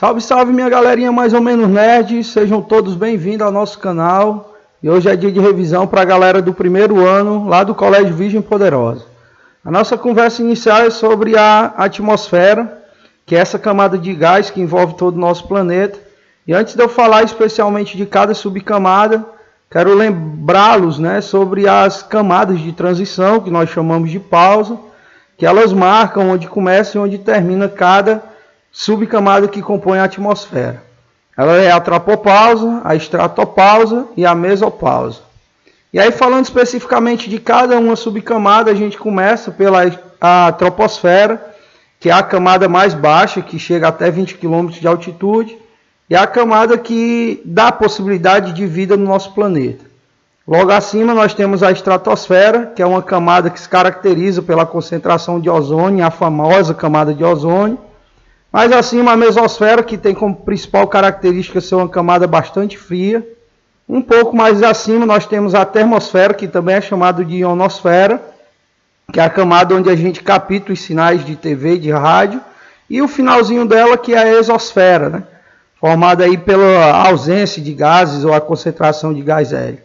Salve, salve minha galerinha mais ou menos nerd, sejam todos bem-vindos ao nosso canal. E hoje é dia de revisão para a galera do primeiro ano, lá do Colégio Virgem Poderosa. A nossa conversa inicial é sobre a atmosfera, que é essa camada de gás que envolve todo o nosso planeta. E antes de eu falar especialmente de cada subcamada, quero lembrá-los, sobre as camadas de transição, que nós chamamos de pausa, que elas marcam onde começa e onde termina cada subcamada que compõe a atmosfera. Ela é a tropopausa, a estratopausa e a mesopausa. E aí, falando especificamente de cada uma subcamada, a gente começa pela troposfera, que é a camada mais baixa, que chega até 20 km de altitude, e é a camada que dá a possibilidade de vida no nosso planeta. Logo acima nós temos a estratosfera, que é uma camada que se caracteriza pela concentração de ozônio, a famosa camada de ozônio. Mais acima a mesosfera, que tem como principal característica ser uma camada bastante fria. Um pouco mais acima nós temos a termosfera, que também é chamada de ionosfera, que é a camada onde a gente capta os sinais de TV e de rádio. E o finalzinho dela que é a exosfera, formada aí pela ausência de gases ou a concentração de gás hélio.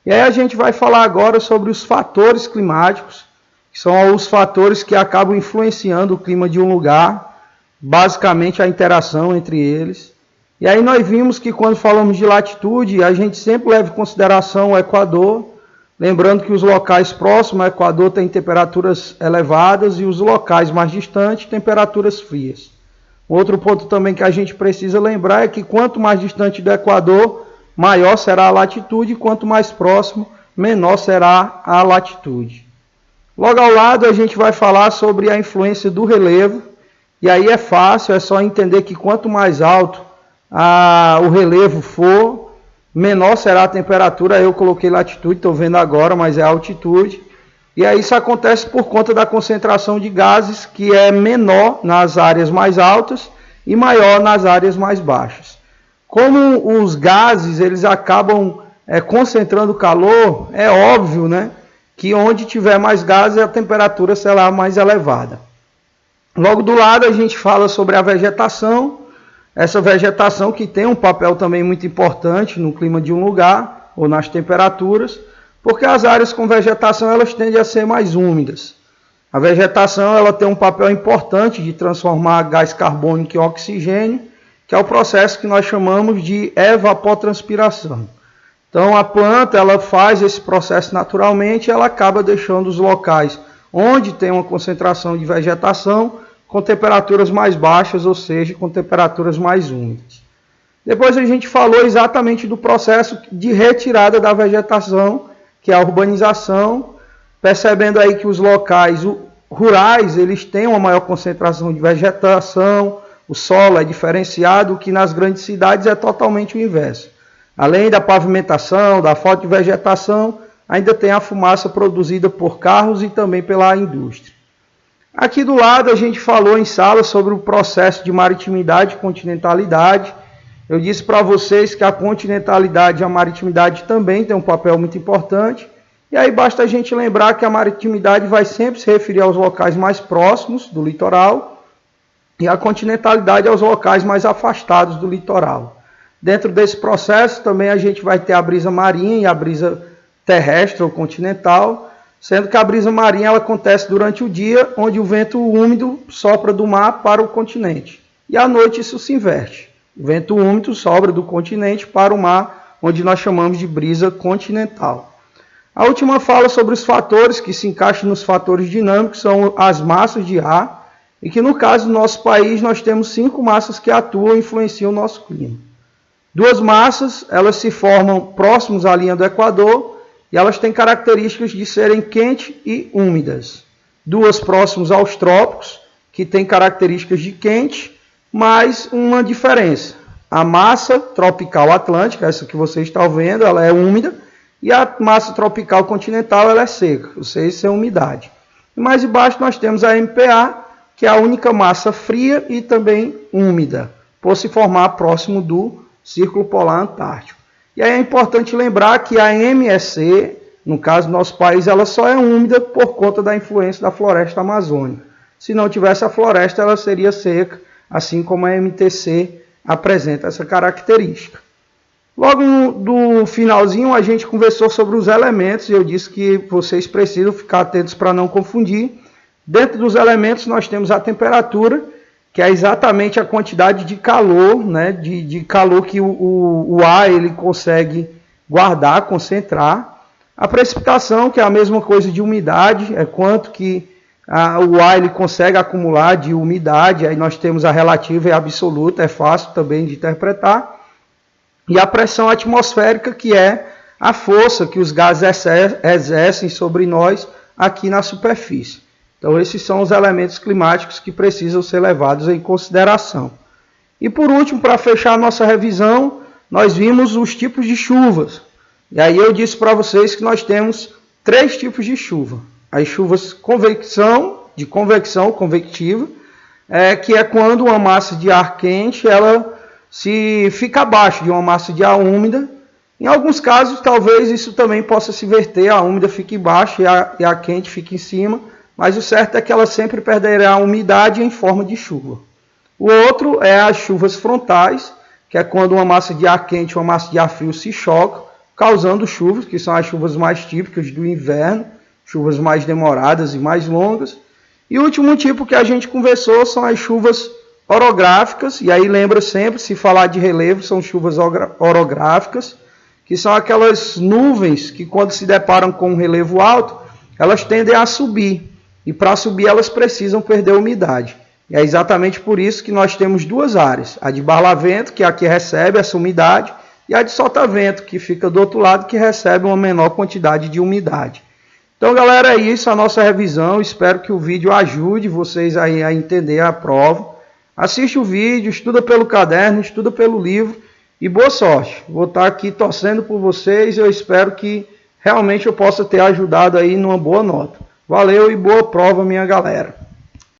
E aí a gente vai falar agora sobre os fatores climáticos, que são os fatores que acabam influenciando o clima de um lugar, basicamente a interação entre eles. E aí nós vimos que quando falamos de latitude, a gente sempre leva em consideração o Equador, lembrando que os locais próximos ao Equador têm temperaturas elevadas e os locais mais distantes temperaturas frias. Outro ponto também que a gente precisa lembrar é que quanto mais distante do Equador, maior será a latitude, e quanto mais próximo, menor será a latitude. Logo ao lado a gente vai falar sobre a influência do relevo, e aí é fácil, é só entender que quanto mais alto o relevo for, menor será a temperatura. Eu coloquei latitude, estou vendo agora, mas é altitude. E aí isso acontece por conta da concentração de gases, que é menor nas áreas mais altas e maior nas áreas mais baixas. Como os gases eles acabam concentrando calor, é óbvio que onde tiver mais gases a temperatura será mais elevada. Logo do lado a gente fala sobre a vegetação, essa vegetação que tem um papel também muito importante no clima de um lugar ou nas temperaturas, porque as áreas com vegetação elas tendem a ser mais úmidas. A vegetação ela tem um papel importante de transformar gás carbônico em oxigênio, que é o processo que nós chamamos de evapotranspiração. Então a planta ela faz esse processo naturalmente e ela acaba deixando os locais onde tem uma concentração de vegetação com temperaturas mais baixas, ou seja, com temperaturas mais úmidas. Depois a gente falou exatamente do processo de retirada da vegetação, que é a urbanização, percebendo aí que os locais rurais eles têm uma maior concentração de vegetação, o solo é diferenciado, que nas grandes cidades é totalmente o inverso. Além da pavimentação, da falta de vegetação, ainda tem a fumaça produzida por carros e também pela indústria. Aqui do lado a gente falou em sala sobre o processo de maritimidade e continentalidade. Eu disse para vocês que a continentalidade e a maritimidade também tem um papel muito importante. E aí basta a gente lembrar que a maritimidade vai sempre se referir aos locais mais próximos do litoral e a continentalidade aos locais mais afastados do litoral. Dentro desse processo também a gente vai ter a brisa marinha e a brisa terrestre ou continental, sendo que a brisa marinha ela acontece durante o dia, onde o vento úmido sopra do mar para o continente. E à noite isso se inverte. O vento úmido sopra do continente para o mar, onde nós chamamos de brisa continental. A última fala sobre os fatores que se encaixam nos fatores dinâmicos, são as massas de ar, e que no caso do nosso país nós temos 5 massas que atuam e influenciam o nosso clima. 2 massas, elas se formam próximos à linha do Equador, e elas têm características de serem quentes e úmidas. 2 próximos aos trópicos, que têm características de quente, mas uma diferença. A massa tropical atlântica, essa que vocês estão vendo, ela é úmida, e a massa tropical continental ela é seca, ou seja, isso é umidade. E mais embaixo nós temos a MPA, que é a única massa fria e também úmida, por se formar próximo do Círculo Polar Antártico. E aí é importante lembrar que a MSC, no caso do nosso país, ela só é úmida por conta da influência da floresta amazônica. Se não tivesse a floresta, ela seria seca, assim como a MTC apresenta essa característica. Logo do finalzinho a gente conversou sobre os elementos e eu disse que vocês precisam ficar atentos para não confundir. Dentro dos elementos nós temos a temperatura, que é exatamente a quantidade de calor, né, de calor que o ar ele consegue guardar, concentrar. A precipitação, que é a mesma coisa de umidade, é quanto que o ar ele consegue acumular de umidade. Aí nós temos a relativa e a absoluta, é fácil também de interpretar. E a pressão atmosférica, que é a força que os gases exercem sobre nós aqui na superfície. Então esses são os elementos climáticos que precisam ser levados em consideração. E por último, para fechar a nossa revisão, nós vimos os tipos de chuvas. E aí eu disse para vocês que nós temos 3 tipos de chuva. As chuvas convectiva, que é quando uma massa de ar quente ela se fica abaixo de uma massa de ar úmida. Em alguns casos, talvez isso também possa se inverter, a úmida fique embaixo e a quente fique em cima, mas o certo é que ela sempre perderá a umidade em forma de chuva. O outro é as chuvas frontais, que é quando uma massa de ar quente e uma massa de ar frio se chocam, causando chuvas, que são as chuvas mais típicas do inverno, chuvas mais demoradas e mais longas. E o último tipo que a gente conversou são as chuvas orográficas, e aí lembra sempre, se falar de relevo, são chuvas orográficas, que são aquelas nuvens que quando se deparam com um relevo alto, elas tendem a subir, e para subir elas precisam perder umidade. E é exatamente por isso que nós temos 2 áreas, a de barlavento, que é a que recebe essa umidade, e a de sotavento, que fica do outro lado, que recebe uma menor quantidade de umidade. Então, galera, é isso a nossa revisão, espero que o vídeo ajude vocês aí a entender a prova. Assiste o vídeo, estuda pelo caderno, estuda pelo livro e boa sorte. Vou estar aqui torcendo por vocês e eu espero que realmente eu possa ter ajudado aí numa boa nota. Valeu e boa prova, minha galera.